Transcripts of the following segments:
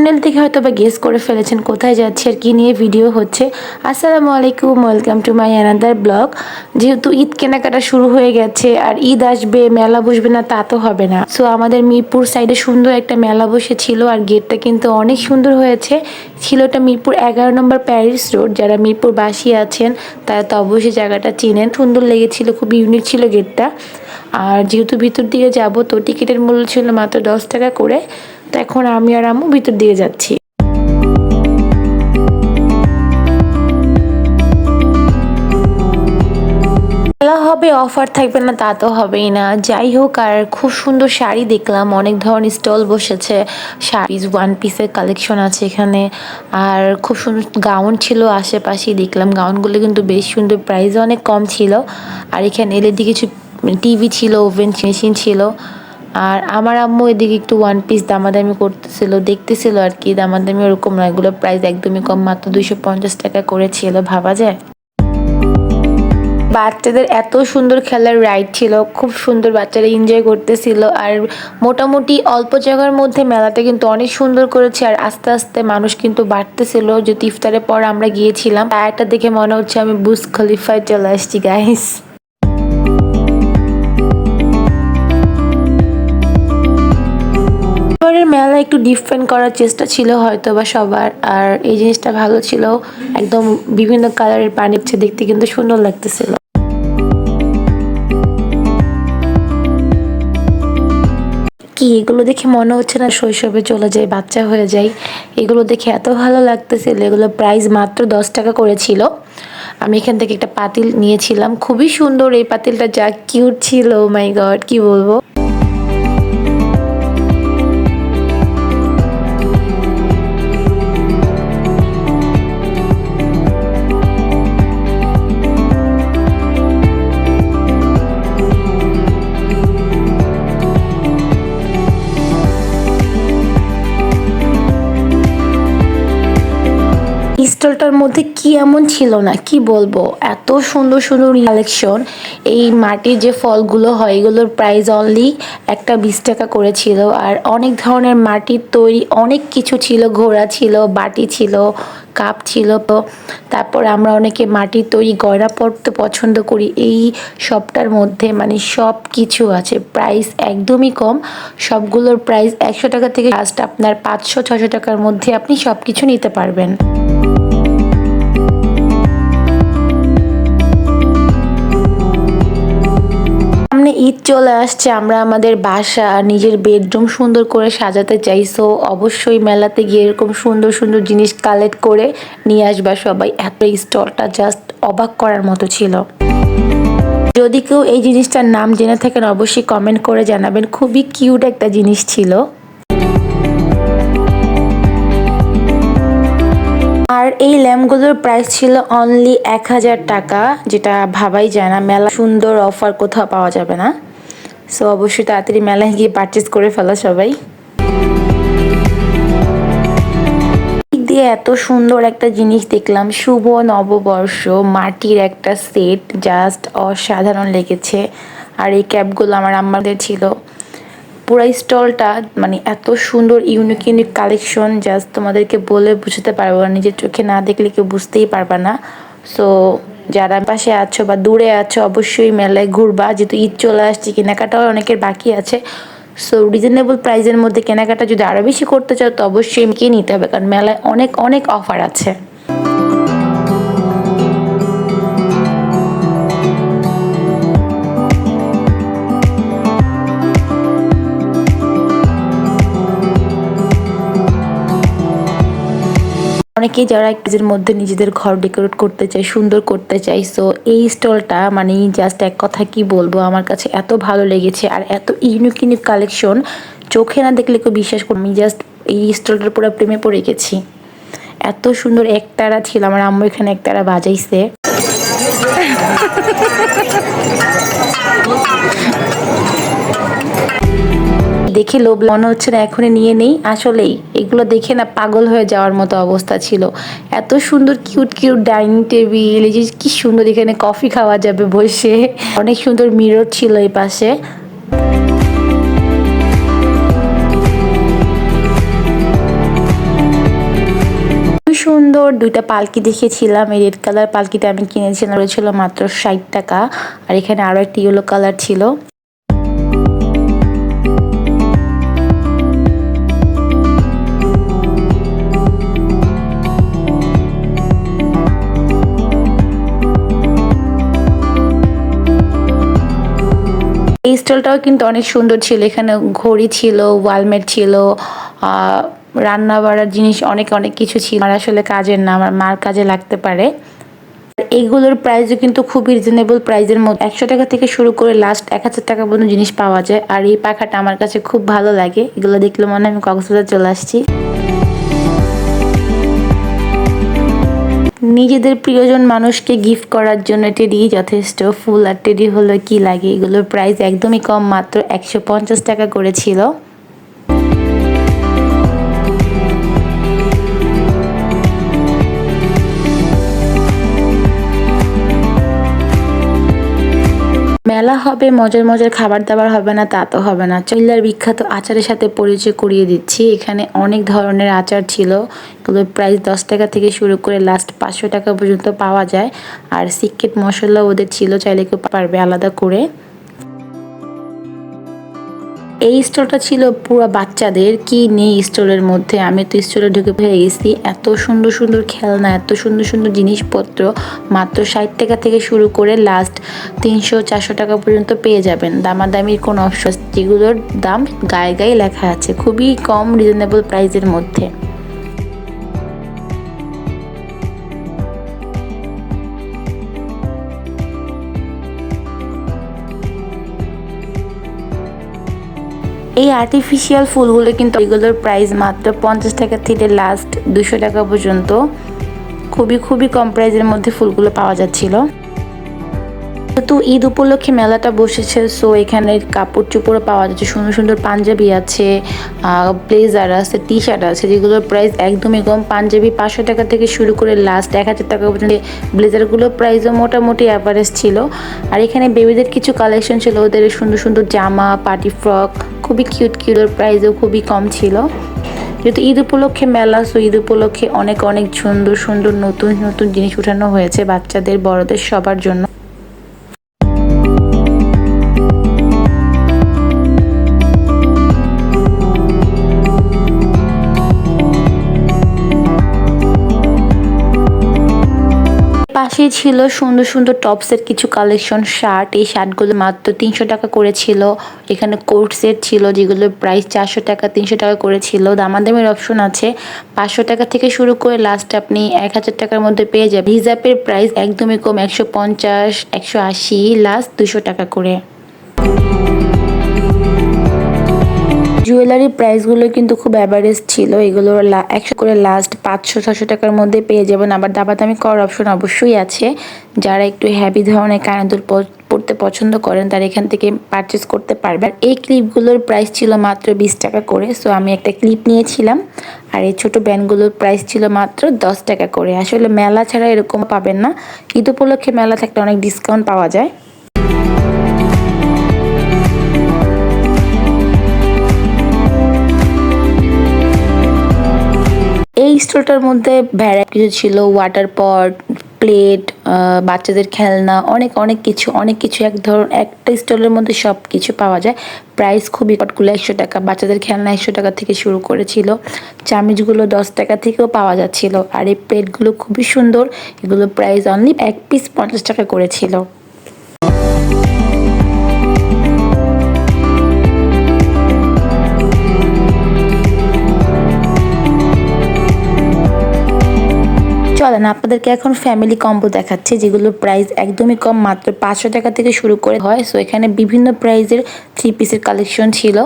Thumbnail দেখে হয়তো বা গেস করে ফেলেছেন কোথায় যাচ্ছে আর কি নিয়ে ভিডিও হচ্ছে। আসসালামু আলাইকুম, welcome to my another blog. যেহেতু ঈদ কেনাকাটা শুরু হয়ে গেছে আর ঈদ আসবে, মেলা বসবে না তা তো হবে না। সো আমাদের মিরপুর সাইডে সুন্দর একটা মেলা বসেছিল আর গেটটা কিন্তু অনেক সুন্দর হয়েছে। ছিল এটা মিরপুর 11 নম্বর প্যারিস রোড। যারা মিরপুর বাসী আছেন তারা তো অবশ্যই জায়গাটা চিনেন। সুন্দর লেগেছিল, খুব ইউনিক ছিল গেটটা। আর যেহেতু ভিতর দিকে যাব তো টিকিটের মূল্য ছিল মাত্র 10 টাকা করে। তো এখন আমি আর আম্মু ভিতর দিকে যাচ্ছি। মেলা হবে, অফার থাকবে না তা তো হবেই না। যাই হোক, আর খুব সুন্দর শাড়ি দেখলাম, অনেক ধরনের স্টল বসেছে, শাড়ি ওয়ান পিসের কালেকশন আছে এখানে। আর খুব সুন্দর গাউন ছিল আশেপাশেই দেখলাম, গাউনগুলো কিন্তু বেশ সুন্দর, প্রাইস অনেক কম ছিল। আর এখানে এলইডি কিছু টিভি ছিল, ওভেন মেশিন ছিল। আর আমার আম্মু এদিকে একটু ওয়ান পিস দামাদামি করতেছিল, দেখতেছিল আর কি। দামাদামি ওরকম না, এগুলো প্রাইস একদমই কম, মাত্র 250 টাকা করেছিল, ভাবা যায়। বাচ্চাদের এত সুন্দর খেলার রাইড ছিল, খুব সুন্দর, বাচ্চারা এনজয় করতেছিল। আর মোটামুটি অল্প জায়গার মধ্যে মেলাটা কিন্তু অনেক সুন্দর করেছে। আর আস্তে আস্তে মানুষ কিন্তু বাড়তেছিল। যেহেতু ইফতারের পর আমরা গিয়েছিলাম, এটা দেখে মনে হচ্ছে আমি বুর্জ খলিফায় চলে আসছি গাইস। মেলা একটু ডিফারেন্ট করার চেষ্টা ছিল হয়তো বা সবার, আর এই জিনিসটা ভালো ছিল। একদম বিভিন্ন কালারের পানি দেখতে কিন্তু সুন্দর লাগতেছিল। কি এগুলো দেখে মনে হচ্ছে না শৈশবে চলে যায়, বাচ্চা হয়ে যায়। এগুলো দেখে এত ভালো লাগতেছিল। এগুলো প্রাইস মাত্র 10 টাকা করেছিল। আমি এখান থেকে একটা পাতিল নিয়েছিলাম, খুবই সুন্দর এই পাতিলটা, যা কিউট ছিল, মাই গড কি বলবো। স্টলটার মধ্যে কি এমন ছিল না, কি বলবো, এত সুন্দর সুন্দর কালেকশন। এই মাটির যে ফলগুলো হয় এগুলোর প্রাইস অনলি একটা 20 টাকা করেছিল। আর অনেক ধরনের মাটির তৈরি অনেক কিছু ছিল, ঘোড়া ছিল, বাটি ছিল, কাপ ছিল। তারপর আমরা অনেকে মাটির তৈরি গয়না পরতে পছন্দ করি। এই সবটার মধ্যে মানে সব কিছু আছে, প্রাইস একদমই কম। সবগুলোর প্রাইস 100 টাকা থেকে লাস্ট আপনার 500-600 টাকার মধ্যে আপনি সব কিছু নিতে পারবেন। সামনে ঈদ চলে আসছে, আমরা আমাদের বাসা, নিজের বেডরুম সুন্দর করে সাজাতে চাই। সো অবশ্যই মেলাতে গিয়ে এরকম সুন্দর সুন্দর জিনিস কালেক্ট করে নিয়ে আসবা সবাই। এত স্টলটা জাস্ট অবাক করার মতো ছিল। যদি কেউ এই জিনিসটার নাম জেনে থাকেন অবশ্যই কমেন্ট করে জানাবেন, খুবই কিউট একটা জিনিস ছিল। আর এই ল্যাম্পগুলোর প্রাইস ছিল অনলি 1000 টাকা, যেটা ভাবাই যায় না, মেলা সুন্দর অফার কোথাও পাওয়া যাবে না। সো অবশ্যই তাড়াতাড়ি মেলায় গিয়ে পারচেস করে ফেলা সবাই। দিয়ে এত সুন্দর একটা জিনিস দেখলাম, শুভ নববর্ষ মাটির একটা সেট, জাস্ট অসাধারণ লেগেছে। আর এই ক্যাপগুলো আমার আম্মাদের ছিল। পুরো স্টলটা মানে এত সুন্দর, ইউনিক ইউনিক কালেকশন, জাস্ট তোমাদেরকে বলে বুঝতে পারবো না, নিজের চোখে না দেখলে কেউ বুঝতেই পারবা না। সো যারা পাশে আছো বা দূরে আছো অবশ্যই মেলায় ঘুরবা, যেহেতু ঈদ চলে আসছে, কেনাকাটাও অনেকের বাকি আছে। সো রিজনেবল প্রাইসের মধ্যে কেনাকাটা যদি আরও বেশি করতে চাও তো অবশ্যই কিনে নিতে হবে, কারণ মেলায় অনেক অনেক অফার আছে। অনেকেই যারা একটুর মধ্যে নিজেদের ঘর ডেকোরেট করতে চায়, সুন্দর করতে চায়। সো এই স্টলটা মানে জাস্ট এক কথা কি বলবো, আমার কাছে এত ভালো লেগেছে। আর এত ইউনিক ইউনিক কালেকশন, চোখে না দেখলে কেউ বিশ্বাস করবে, আমি জাস্ট এই স্টলটার পুরো প্রেমে পড়ে গেছি। এত সুন্দর একতারা ছিল, আমার আম্মু এখানে একতারা বাজাইছে। দেখে লোভ মনে হচ্ছে না এখনই নিয়ে নেই, আসলেই এগুলো দেখে না পাগল হয়ে যাওয়ার মতো অবস্থা ছিল। এত সুন্দর কিউট কিউট ডাইনিং টেবিল, এই যে কি সুন্দর, এখানে কফি খাওয়া যাবে বসে, অনেক সুন্দর মিরর ছিল এই পাশে। সুন্দর দুইটা পালকি দেখেছিলাম। এই রেড কালার পালকিটা আমি কিনেছিলাম, ছিল মাত্র 60 টাকা। আর এখানে আরো একটা ইয়েলো কালার ছিল। এই স্টলটাও কিন্তু অনেক সুন্দর ছিল। এখানে ঘড়ি ছিল, ওয়ালমেট ছিল, রান্না বাড়ার জিনিস অনেক অনেক কিছু ছিল। আর আসলে কাজের না, আমার মার কাজে লাগতে পারে। এইগুলোর প্রাইসও কিন্তু খুব রিজনেবল প্রাইসের মধ্যে, 100 টাকা থেকে শুরু করে লাস্ট 1000 টাকা পর্যন্ত জিনিস পাওয়া যায়। আর এই পাখাটা আমার কাছে খুব ভালো লাগে, এগুলো দেখলে মনে হয় আমি কক্সবাজার চলে আসছি। নিজেদের প্রিয়জন মানুষকে গিফট করার জন্য টেডি যথেষ্ট। ফুল আর টেডি হলো কি লাগে। এগুলোর প্রাইস একদমই কম, মাত্র 150 টাকা করেছিল। মেলা হবে, মজার মজার খাবার দাবার হবে না তা তো হবে না। চৈলার বিখ্যাত আচারের সাথে পরিচয় করিয়ে দিচ্ছি। এখানে অনেক ধরনের আচার ছিল। এগুলোর প্রাইস 10 টাকা থেকে শুরু করে লাস্ট 500 টাকা পর্যন্ত পাওয়া যায়। আর সিক্রেট মশলা ওদের ছিল, চাইলে কেউ পারবে আলাদা করে। এই স্টোরটা ছিল পুরো বাচ্চাদের। কি নেই স্টোরের মধ্যে, আমি তো স্টোরে ঢুকে পেয়ে গেছি। এত সুন্দর সুন্দর খেলনা, এত সুন্দর সুন্দর জিনিসপত্র মাত্র 60 টাকা থেকে শুরু করে লাস্ট 300-400 টাকা পর্যন্ত পেয়ে যাবেন। দামাদামির কোনো অপশন, যেগুলোর দাম গায়ে গায়ে লেখা আছে, খুবই কম রিজনেবল প্রাইসের মধ্যে। এই আর্টিফিশিয়াল ফুলগুলো কিন্তু এগুলোর প্রাইস মাত্র 50 টাকা থেকে লাস্ট 200 টাকা পর্যন্ত। খুবই খুবই কম প্রাইসের মধ্যে ফুলগুলো পাওয়া যাচ্ছিল। তো ঈদ উপলক্ষে মেলাটা বসেছে, সো এখানে কাপড় চোপড়ও পাওয়া যাচ্ছে। সুন্দর সুন্দর পাঞ্জাবি আছে, ব্লেজার আছে, টি শার্ট আছে, যেগুলোর প্রাইস একদমই কম। পাঞ্জাবি 500 টাকা থেকে শুরু করে লাস্ট 1000 টাকা পর্যন্ত। ব্লেজারগুলোর প্রাইসও মোটামুটি অ্যাভারেজ ছিল। আর এখানে বেবিদের কিছু কালেকশন ছিল, ওদের সুন্দর সুন্দর জামা, পার্টি ফ্রক, খুবই কিউট কিউট। প্রাইসও খুবই কম ছিল। যেহেতু ঈদ উপলক্ষে মেলা, সো ঈদ উপলক্ষে অনেক অনেক সুন্দর সুন্দর নতুন নতুন জিনিস উঠানো হয়েছে বাচ্চাদের বড়দের সবার জন্য। পাশেই ছিল সুন্দর সুন্দর টপসের কিছু কালেকশন, শার্ট। এই শার্টগুলো মাত্র 300 টাকা করেছিল। এখানে কোট সেট ছিল, যেগুলোর প্রাইস 400 টাকা 300 টাকা করেছিল। দামাদামের অপশন আছে, 500 টাকা থেকে শুরু করে লাস্ট আপনি 1000 টাকার মধ্যে পেয়ে যাবেন। হিজাবের প্রাইস একদমই কম, 150 180 লাস্ট 200 টাকা করে। জুয়েলারি প্রাইসগুলো কিন্তু খুব অ্যাভারেজ ছিল। এগুলো 100 করে লাস্ট 500-600 টাকার মধ্যে পেয়ে যাবেন। আবার দামাদামি করার অপশন অবশ্যই আছে। যারা একটু হ্যাভি ধরনের কানের পড়তে পছন্দ করেন তারা এখান থেকে পারচেস করতে পারবেন। এই ক্লিপগুলোর প্রাইস ছিল মাত্র 20 টাকা করে, সো আমি একটা ক্লিপ নিয়েছিলাম। আর এই ছোটো ব্যান্ডগুলোর প্রাইস ছিল মাত্র 10 টাকা করে। আসলে মেলা ছাড়া এরকম পাবেন না, ঈদ উপলক্ষে মেলা থাকলে অনেক ডিসকাউন্ট পাওয়া যায়। এই স্টোরটার মধ্যে ভ্যারাইটি কিছু ছিল, ওয়াটার পট, প্লেট, বাচ্চাদের খেলনা, অনেক অনেক কিছু একটা স্টলের মধ্যে সব কিছু পাওয়া যায়। প্রাইস খুবই পটগুলো 100 টাকা, বাচ্চাদের খেলনা 100 টাকা থেকে শুরু করেছিল। চামিচগুলো 10 টাকা থেকেও পাওয়া যাচ্ছিল। আর এই প্লেটগুলো খুবই সুন্দর, এগুলো প্রাইস অনলি এক পিস 50 টাকা করেছিল। চলেন আপনাদেরকে এখন ফ্যামিলি কম্বো দেখাচ্ছি, যেগুলোর প্রাইস একদমই কম, মাত্র 500 টাকা থেকে শুরু করে হয়। সো এখানে বিভিন্ন প্রাইজের 3 পিসের কালেকশন ছিল,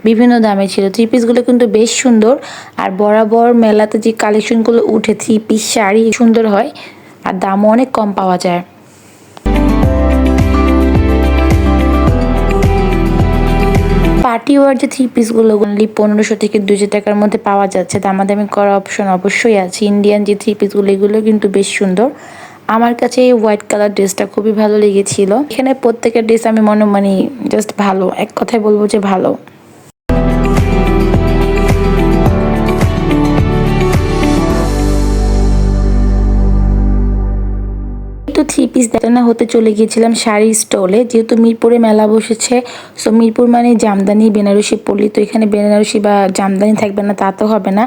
বিভিন্ন দামে ছিল। 3 পিসগুলো কিন্তু বেশ সুন্দর। আর বরাবর মেলাতে যে কালেকশনগুলো উঠে 3 পিস শাড়ি সুন্দর হয়, আর দামও অনেক কম পাওয়া যায়। পার্টি ওয়ার যে 3 পিসগুলো অনলি 1500 থেকে 2000 টাকার মধ্যে পাওয়া যাচ্ছে। দামাদামি করার অপশন অবশ্যই আছে। ইন্ডিয়ান যে 3 পিসগুলো, এগুলো কিন্তু বেশ সুন্দর। আমার কাছে এই হোয়াইট কালার ড্রেসটা খুবই ভালো লেগেছিল। এখানে প্রত্যেকের ড্রেস আমি মানে জাস্ট ভালো, এক কথায় বলবো যে ভালো। তো 3 পিস দেখানো হতে চলে গিয়েছিলাম শাড়ি স্টলে, যেহেতু মিরপুরে মেলা বসেছে। সো মিরপুর মানে জামদানি বেনারসি পল্লী, তো এখানে বেনারসি বা জামদানি থাকবে না তা তো হবে না।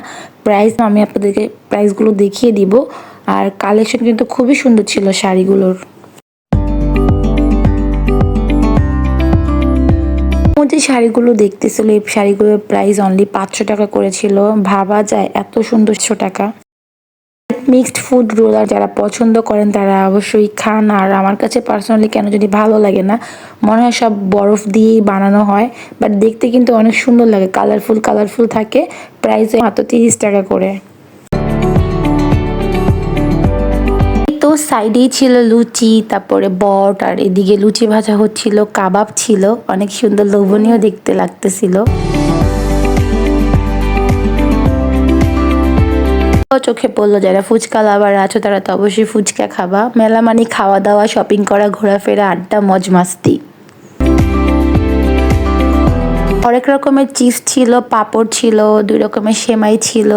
প্রাইস আমি আপনাদেরকে প্রাইসগুলো দেখিয়ে দিব। আর কালেকশন কিন্তু খুবই সুন্দর ছিল শাড়িগুলোর। যে শাড়িগুলো দেখতেছিল এই শাড়িগুলোর প্রাইস অনলি 500 টাকা করেছিল। ভাবা যায় এত সুন্দর টাকা। মিক্সড ফুড রোলার যারা পছন্দ করেন তারা অবশ্যই খান। আর আমার কাছে পার্সোনালি কেন যদি ভালো লাগে না, মনে হয় সব বরফ দিয়েই বানানো হয়, বাট দেখতে কিন্তু অনেক সুন্দর লাগে, কালারফুল কালারফুল থাকে। প্রাইস মাত্র 30 টাকা করে। তো সাইডেই ছিল লুচি, তারপরে বট, আর এদিকে লুচি ভাজা হচ্ছিল, কাবাব ছিল, অনেক সুন্দর লোভনীয় দেখতে লাগতেছিল। চোখে পড়লো যারা ফুচকা লাভার আছো তারা তো অবশ্যই ফুচকা খাবা। মেলা মানে খাওয়া দাওয়া, শপিং করা, ঘোরাফেরা, আড্ডা, মজ মাস্তি। অনেক রকমের চিপস ছিল, পাপড় ছিল, 2 রকমের সেমাই ছিল,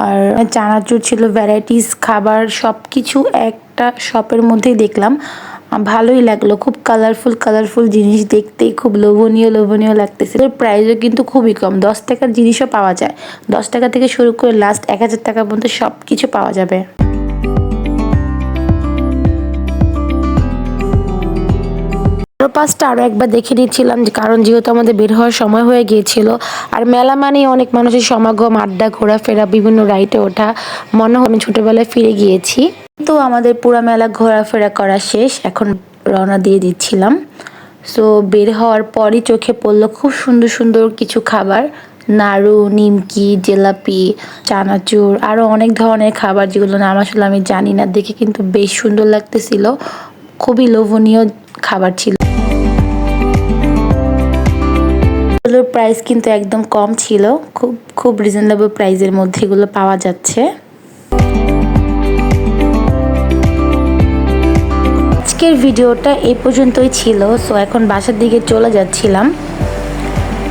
আর চানাচুর ছিল, ভ্যারাইটিস খাবার সবকিছু একটা শপের মধ্যেই দেখলাম। ভালোই লাগলো, খুব কালারফুল কালারফুল জিনিস, দেখতেই খুব লোভনীয় লোভনীয় লাগতেছিল। প্রাইসও কিন্তু খুবই কম, 10 টাকার জিনিসও পাওয়া যায়। 10 টাকা থেকে শুরু করে লাস্ট 1000 টাকা পর্যন্ত সব কিছু পাওয়া যাবে। পাঁচটা আরও একবার দেখে নিচ্ছিলাম, কারণ যেহেতু আমাদের বের হওয়ার সময় হয়ে গিয়েছিল। আর মেলা মানেই অনেক মানুষের সমাগম, আড্ডা, ঘোরাফেরা, বিভিন্ন রাইডে ওঠা, মনে হয় আমি ছোটবেলায় ফিরে গিয়েছি। তো আমাদের পুরা মেলা ঘোরাফেরা করা শেষ, এখন রওনা দিয়ে দিচ্ছিলাম। সো বের হওয়ার পরই চোখে পড়লো খুব সুন্দর সুন্দর কিছু খাবার, নাড়ু, নিমকি, জিলাপি, চানাচুর, আরও অনেক ধরনের খাবার যেগুলো নাম আসলে আমি জানি না, দেখে কিন্তু বেশ সুন্দর লাগতেছিল, খুবই লোভনীয় খাবার ছিল। এগুলোর প্রাইস কিন্তু একদম কম ছিল, খুব খুব রিজনেবল প্রাইসের মধ্যে এগুলো পাওয়া যাচ্ছে। আজকের ভিডিওটা এই পর্যন্তই ছিল। সো এখন বাসার দিকে চলে যাচ্ছিলাম।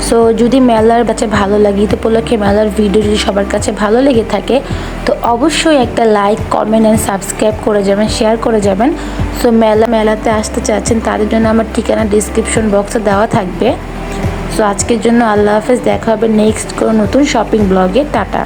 সো যদি মেলার কাছে ভালো লাগে, ঈদ উপলক্ষে মেলার ভিডিও যদি সবার কাছে ভালো লেগে থাকে, তো অবশ্যই একটা লাইক, কমেন্ট অ্যান্ড সাবস্ক্রাইব করে যাবেন, শেয়ার করে যাবেন। সো মেলাতে আসতে চাচ্ছেন তাদের জন্য আমার ঠিকানা ডিসক্রিপশন বক্সে দেওয়া থাকবে। সো আজকের জন্য আল্লাহ হাফেজ, দেখা হবে নেক্সট কোনো নতুন শপিং ব্লগে। টাটা।